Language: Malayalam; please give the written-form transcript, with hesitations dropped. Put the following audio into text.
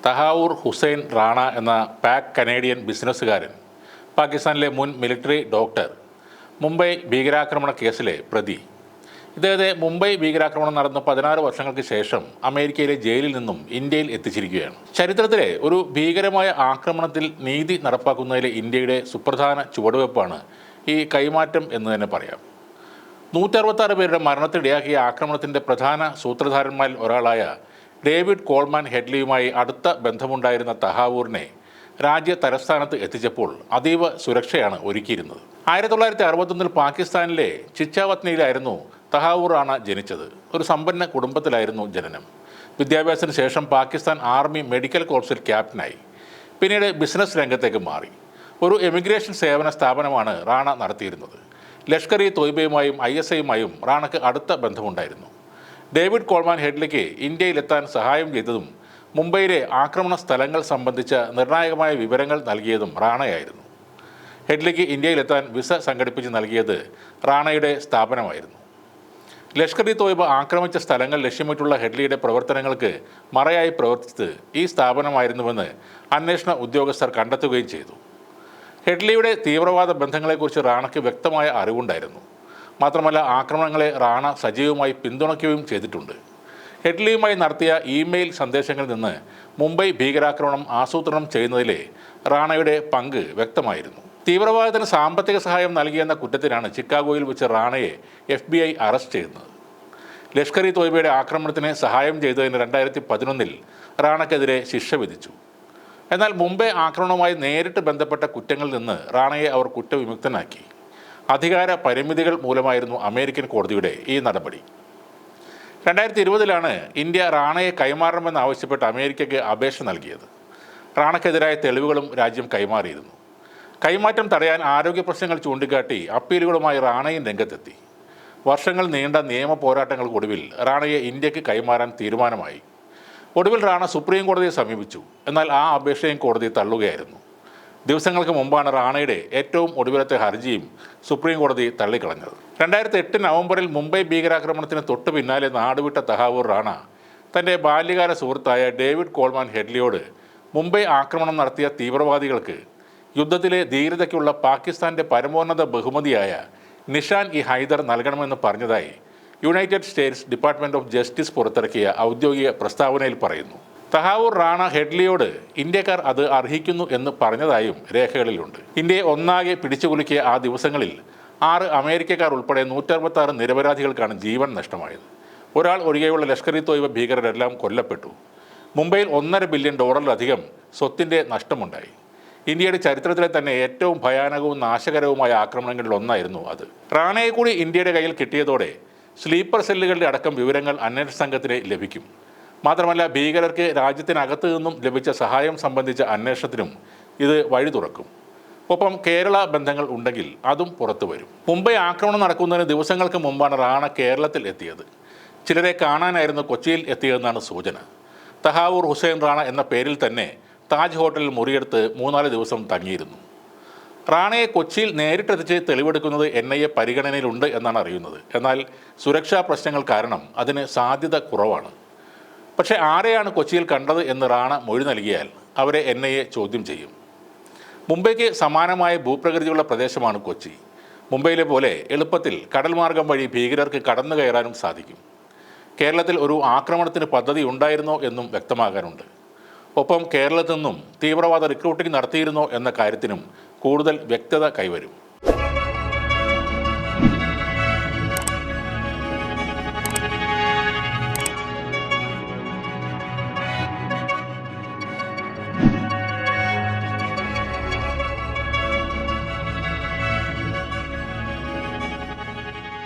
തഹാവൂർ ഹുസൈൻ റാണ എന്ന പാക് കനേഡിയൻ ബിസിനസ്സുകാരൻ, പാകിസ്ഥാനിലെ മുൻ മിലിറ്ററി ഡോക്ടർ, മുംബൈ ഭീകരാക്രമണ കേസിലെ പ്രതി. ഇദ്ദേഹത്തെ മുംബൈ ഭീകരാക്രമണം നടന്ന 16 വർഷങ്ങൾക്ക് ശേഷം അമേരിക്കയിലെ ജയിലിൽ നിന്നും ഇന്ത്യയിൽ എത്തിച്ചിരിക്കുകയാണ്. ചരിത്രത്തിലെ ഒരു ഭീകരമായ ആക്രമണത്തിൽ നീതി നടപ്പാക്കുന്നതിലെ ഇന്ത്യയുടെ സുപ്രധാന ചുവടുവെപ്പാണ് ഈ കൈമാറ്റം എന്ന് തന്നെ പറയാം. 166 പേരുടെ മരണത്തിനിടയാക്കിയ ആക്രമണത്തിൻ്റെ പ്രധാന സൂത്രധാരന്മാരിൽ ഒരാളായ ഡേവിഡ് കോൾമാൻ ഹെഡ്ലിയുമായി അടുത്ത ബന്ധമുണ്ടായിരുന്ന തഹാവൂറിനെ രാജ്യ തലസ്ഥാനത്ത് എത്തിച്ചപ്പോൾ അതീവ സുരക്ഷയാണ് ഒരുക്കിയിരുന്നത്. 1961 പാകിസ്ഥാനിലെ ചിച്ചാവത്നിയിലായിരുന്നു തഹാവൂർ റാണ ജനിച്ചത്. ഒരു സമ്പന്ന കുടുംബത്തിലായിരുന്നു ജനനം. വിദ്യാഭ്യാസത്തിന് ശേഷം പാകിസ്ഥാൻ ആർമി മെഡിക്കൽ കോർപ്സിൽ ക്യാപ്റ്റനായി. പിന്നീട് ബിസിനസ് രംഗത്തേക്ക് മാറി. ഒരു എമിഗ്രേഷൻ സേവന സ്ഥാപനമാണ് റാണ നടത്തിയിരുന്നത്. ലഷ്കർ ഇ തോയ്ബയുമായും ISIയുമായും റാണയ്ക്ക് അടുത്ത ബന്ധമുണ്ടായിരുന്നു. ഡേവിഡ് കോൾമാൻ ഹെഡ്ലിക്ക് ഇന്ത്യയിലെത്താൻ സഹായം ചെയ്തതും മുംബൈയിലെ ആക്രമണ സ്ഥലങ്ങൾ സംബന്ധിച്ച നിർണായകമായ വിവരങ്ങൾ നൽകിയതും റാണയായിരുന്നു. ഹെഡ്ലിക്ക് ഇന്ത്യയിലെത്താൻ വിസ സംഘടിപ്പിച്ച് നൽകിയത് റാണയുടെ സ്ഥാപനമായിരുന്നു. ലഷ്കർ ഇ തോയ്ബ ആക്രമിച്ച സ്ഥലങ്ങൾ ലക്ഷ്യമിട്ടുള്ള ഹെഡ്ലിയുടെ പ്രവർത്തനങ്ങൾക്ക് മറയായി പ്രവർത്തിച്ചത് ഈ സ്ഥാപനമായിരുന്നുവെന്ന് അന്വേഷണ ഉദ്യോഗസ്ഥർ കണ്ടെത്തുകയും ചെയ്തു. ഹെഡ്ലിയുടെ തീവ്രവാദ ബന്ധങ്ങളെക്കുറിച്ച് റാണയ്ക്ക് വ്യക്തമായ അറിവുണ്ടായിരുന്നു. മാത്രമല്ല, ആക്രമണങ്ങളെ റാണ സജീവമായി പിന്തുണയ്ക്കുകയും ചെയ്തിട്ടുണ്ട്. ഹെഡ്ലിയുമായി നടത്തിയ ഇമെയിൽ സന്ദേശങ്ങളിൽ നിന്ന് മുംബൈ ഭീകരാക്രമണം ആസൂത്രണം ചെയ്യുന്നതിലെ റാണയുടെ പങ്ക് വ്യക്തമായിരുന്നു. തീവ്രവാദത്തിന് സാമ്പത്തിക സഹായം നൽകിയെന്ന കുറ്റത്തിനാണ് ചിക്കാഗോയിൽ വെച്ച് റാണയെ FBI അറസ്റ്റ് ചെയ്യുന്നത്. ലഷ്കർ ഇ തോയ്ബയുടെ ആക്രമണത്തിന് സഹായം ചെയ്തതിന് 2011 റാണയ്ക്കെതിരെ ശിക്ഷ വിധിച്ചു. എന്നാൽ മുംബൈ ആക്രമണവുമായി നേരിട്ട് ബന്ധപ്പെട്ട കുറ്റങ്ങളിൽ നിന്ന് റാണയെ അവർ കുറ്റവിമുക്തനാക്കി. അധികാര പരിമിതികൾ മൂലമായിരുന്നു അമേരിക്കൻ കോടതിയുടെ ഈ നടപടി. 2020 ഇന്ത്യ റാണയെ കൈമാറണമെന്നാവശ്യപ്പെട്ട് അമേരിക്കയ്ക്ക് അപേക്ഷ നൽകിയത്. റാണയ്ക്കെതിരായ തെളിവുകളും രാജ്യം കൈമാറിയിരുന്നു. കൈമാറ്റം തടയാൻ ആരോഗ്യ പ്രശ്നങ്ങൾ ചൂണ്ടിക്കാട്ടി അപ്പീലുകളുമായി റാണയും രംഗത്തെത്തി. വർഷങ്ങൾ നീണ്ട നിയമ പോരാട്ടങ്ങൾക്കൊടുവിൽ റാണയെ ഇന്ത്യക്ക് കൈമാറാൻ തീരുമാനമായി. ഒടുവിൽ റാണ സുപ്രീം കോടതിയെ സമീപിച്ചു. എന്നാൽ ആ അപേക്ഷയും കോടതി തള്ളുകയായിരുന്നു. ദിവസങ്ങൾക്ക് മുമ്പാണ് റാണയുടെ ഏറ്റവും ഒടുവിലത്തെ ഹർജിയും സുപ്രീം കോടതി തള്ളിക്കളഞ്ഞത്. 2008 നവംബറിൽ മുംബൈ ഭീകരാക്രമണത്തിന് തൊട്ടു പിന്നാലെ നാടുവിട്ട തഹാവൂർ റാണ തൻ്റെ ബാല്യകാല സുഹൃത്തായ ഡേവിഡ് കോൾമാൻ ഹെഡ്ലിയോട് മുംബൈ ആക്രമണം നടത്തിയ തീവ്രവാദികൾക്ക് യുദ്ധത്തിലെ ധീരതയ്ക്കുള്ള പാകിസ്ഥാൻ്റെ പരമോന്നത ബഹുമതിയായ നിഷാൻ ഇ ഹൈദർ നൽകണമെന്ന് പറഞ്ഞതായി United States department of justice പുറത്തിറക്കിയ ഔദ്യോഗിക പ്രസ്താവനയിൽ പറയുന്നു. തഹാവൂർ റാണ ഹെഡ്ലിയോട് ഇന്ത്യക്കാർ അത് അർഹിക്കുന്നു എന്ന് പറഞ്ഞതായും രേഖകളിലുണ്ട്. ഇന്ത്യയെ ഒന്നാകെ പിടിച്ചുകുലുക്കിയ ആ ദിവസങ്ങളിൽ 6 അമേരിക്കക്കാർ ഉൾപ്പെടെ 166 നിരപരാധികൾക്കാണ് ജീവൻ നഷ്ടമായത്. ഒരാൾ ഒഴികെയുള്ള ലഷ്കർ ഇ തോയ്ബ ഭീകരരെല്ലാം കൊല്ലപ്പെട്ടു. മുംബൈയിൽ $1.5 ബില്യൺ സ്വത്തിൻ്റെ നഷ്ടമുണ്ടായി. ഇന്ത്യയുടെ ചരിത്രത്തിലെ തന്നെ ഏറ്റവും ഭയാനകവും നാശകരവുമായ ആക്രമണങ്ങളിൽ ഒന്നായിരുന്നു അത്. റാണയെ കൂടി ഇന്ത്യയുടെ കയ്യിൽ കിട്ടിയതോടെ സ്ലീപ്പർ സെല്ലുകളുടെ അടക്കം വിവരങ്ങൾ അന്വേഷണ സംഘത്തിന് ലഭിക്കും. മാത്രമല്ല, ഭീകരർക്ക് രാജ്യത്തിനകത്തു നിന്നും ലഭിച്ച സഹായം സംബന്ധിച്ച അന്വേഷണത്തിനും ഇത് വഴി തുറക്കും. ഒപ്പം കേരള ബന്ധങ്ങൾ ഉണ്ടെങ്കിൽ അതും പുറത്തു വരും. മുംബൈ ആക്രമണം നടക്കുന്നതിന് ദിവസങ്ങൾക്ക് മുമ്പാണ് റാണ കേരളത്തിൽ എത്തിയത്. ചിലരെ കാണാനായിരുന്നു കൊച്ചിയിൽ എത്തിയതെന്നാണ് സൂചന. തഹാവൂർ ഹുസൈൻ റാണ എന്ന പേരിൽ തന്നെ താജ് ഹോട്ടലിൽ മുറിയെടുത്ത് 3-4 ദിവസം തങ്ങിയിരുന്നു. റാണയെ കൊച്ചിയിൽ നേരിട്ടെത്തിച്ച് തെളിവെടുക്കുന്നത് NIA പരിഗണനയിലുണ്ട് എന്നാണ് അറിയുന്നത്. എന്നാൽ സുരക്ഷാ പ്രശ്നങ്ങൾ കാരണം അതിന് സാധ്യത കുറവാണ്. പക്ഷേ ആരെയാണ് കൊച്ചിയിൽ കണ്ടത് എന്ന് റാണ മൊഴി നൽകിയാൽ അവരെ NIA ചോദ്യം ചെയ്യും. മുംബൈക്ക് സമാനമായ ഭൂപ്രകൃതിയുള്ള പ്രദേശമാണ് കൊച്ചി. മുംബൈയിലെ പോലെ എളുപ്പത്തിൽ കടൽ മാർഗം വഴി ഭീകരർക്ക് കടന്നു കയറാനും സാധിക്കും. കേരളത്തിൽ ഒരു ആക്രമണത്തിന് പദ്ധതി ഉണ്ടായിരുന്നോ എന്നും വ്യക്തമാകാനുണ്ട്. ഒപ്പം കേരളത്തിൽ നിന്നും തീവ്രവാദ റിക്രൂട്ടിംഗ് നടത്തിയിരുന്നോ എന്ന കാര്യത്തിനും കൂടുതൽ വ്യക്തത കൈവരും.